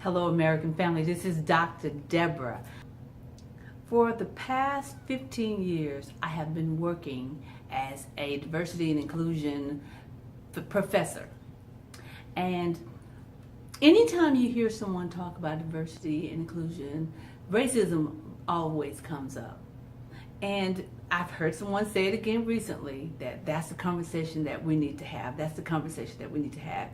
Hello, American family. This is Dr. Deborah. For the past 15 years, I have been working as a diversity and inclusion professor. And anytime you hear someone talk about diversity and inclusion, racism always comes up. And I've heard someone say it again recently, that's the conversation that we need to have. That's the conversation that we need to have.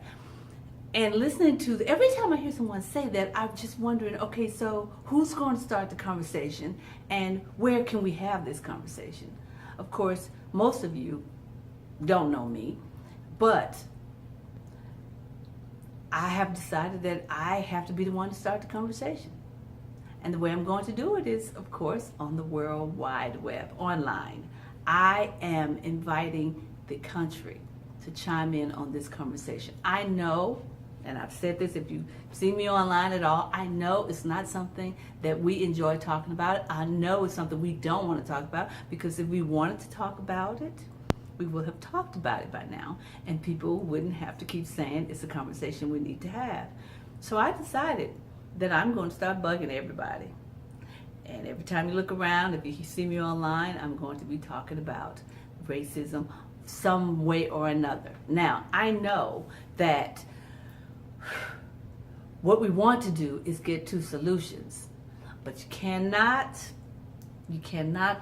And listening to, every time I hear someone say that, I'm just wondering, okay, so who's going to start the conversation and where can we have this conversation? Of course, most of you don't know me, but I have decided that I have to be the one to start the conversation. And the way I'm going to do it is, of course, on the World Wide Web, online. I am inviting the country to chime in on this conversation. I know, and I've said this, if you see me online at all, I know it's not something that we enjoy talking about. I know it's something we don't want to talk about, because if we wanted to talk about it, we would have talked about it by now, and people wouldn't have to keep saying it's a conversation we need to have. So I decided that I'm going to start bugging everybody. And every time you look around, if you see me online, I'm going to be talking about racism some way or another. Now, I know that what we want to do is get to solutions, but you cannot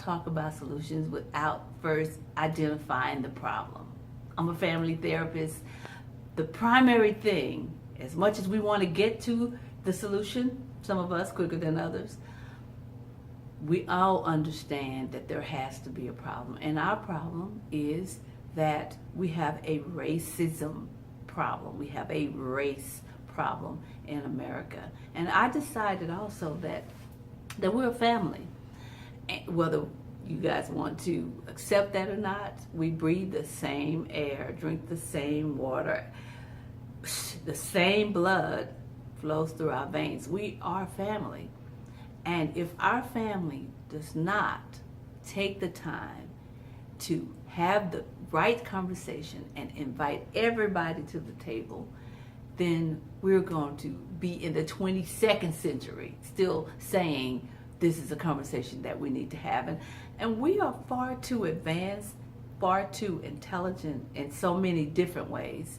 talk about solutions without first identifying the problem. I'm a family therapist. The primary thing, as much as we want to get to the solution, some of us quicker than others, we all understand that there has to be a problem. And our problem is that we have a racism problem. We have a race problem in America. And I decided also that we're a family. And whether you guys want to accept that or not, we breathe the same air, drink the same water, the same blood flows through our veins. We are family. And if our family does not take the time to have the right conversation and invite everybody to the table, then we're going to be in the 22nd century still saying this is a conversation that we need to have. And we are far too advanced, far too intelligent in so many different ways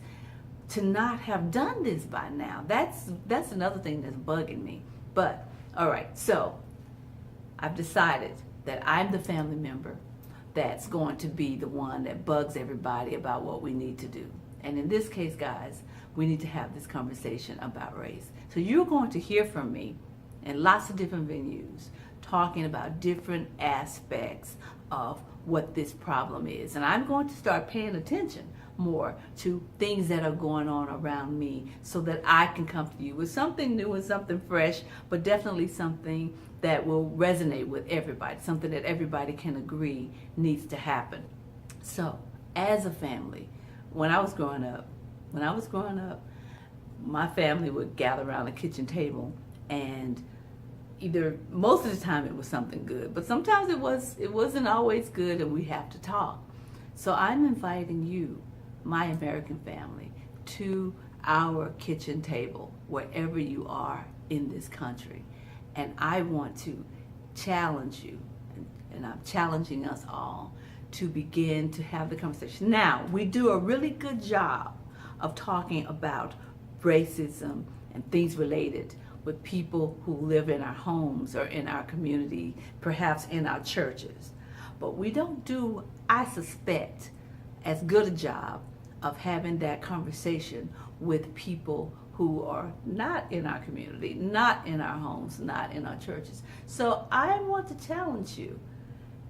to not have done this by now. That's another thing that's bugging me. But all right, so I've decided that I'm the family member that's going to be the one that bugs everybody about what we need to do. And in this case, guys, we need to have this conversation about race. So you're going to hear from me in lots of different venues talking about different aspects of what this problem is. And I'm going to start paying attention more to things that are going on around me so that I can come to you with something new and something fresh, but definitely something that will resonate with everybody, something that everybody can agree needs to happen. So, as a family, when I was growing up, my family would gather around the kitchen table, and either, most of the time it was something good, but sometimes it wasn't always good, and we have to talk. So I'm inviting you, my American family, to our kitchen table, wherever you are in this country. And I want to challenge you, and I'm challenging us all, to begin to have the conversation. Now, we do a really good job of talking about racism and things related with people who live in our homes or in our community, perhaps in our churches. But we don't do, I suspect, as good a job of having that conversation with people who are not in our community, not in our homes, not in our churches. So I want to challenge you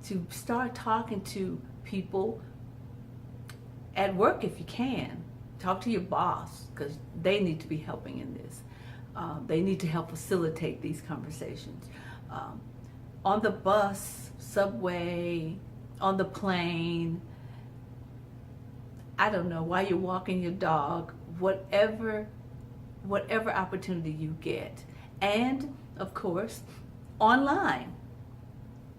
to start talking to people at work if you can. Talk to your boss, because they need to be helping in this. They need to help facilitate these conversations. On the bus, subway, on the plane, I don't know, while you're walking your dog, whatever opportunity you get. And, of course, online.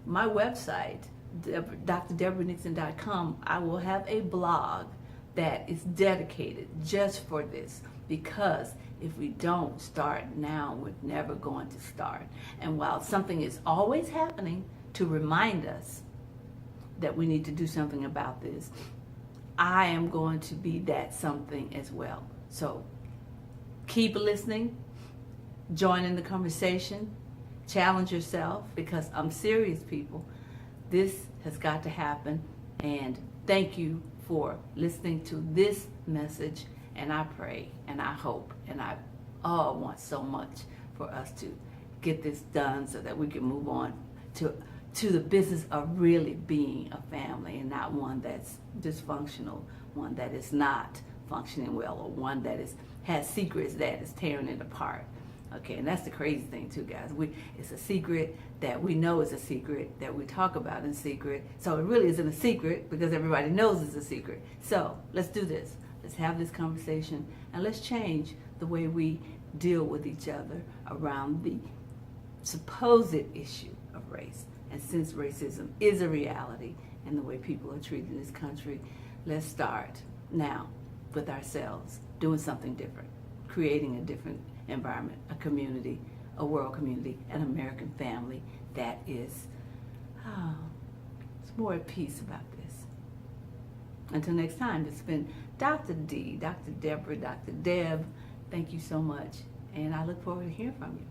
My website, drdeborah.com, I will have a blog that is dedicated just for this, because If we don't start now, we're never going to start. And while something is always happening to remind us that we need to do something about this, I am going to be that something as well. So keep listening, join in the conversation, challenge yourself, because I'm serious, people. This has got to happen. And thank you for listening to this message. And I pray and I hope and I want so much for us to get this done so that we can move on to the business of really being a family, and not one that's dysfunctional, one that is not functioning well, or one that has secrets that is tearing it apart. Okay, and that's the crazy thing too, guys. It's a secret that we know is a secret, that we talk about in secret. So it really isn't a secret because everybody knows it's a secret. So let's do this. Let's have this conversation, and let's change the way we deal with each other around the supposed issue of race. And since racism is a reality and the way people are treated in this country, let's start now with ourselves, doing something different, creating a different environment, a community, a world community, an American family that is it's more at peace about this. Until next time, it's been Dr. D, Dr. Deborah, Dr. Deb. Thank you so much, and I look forward to hearing from you.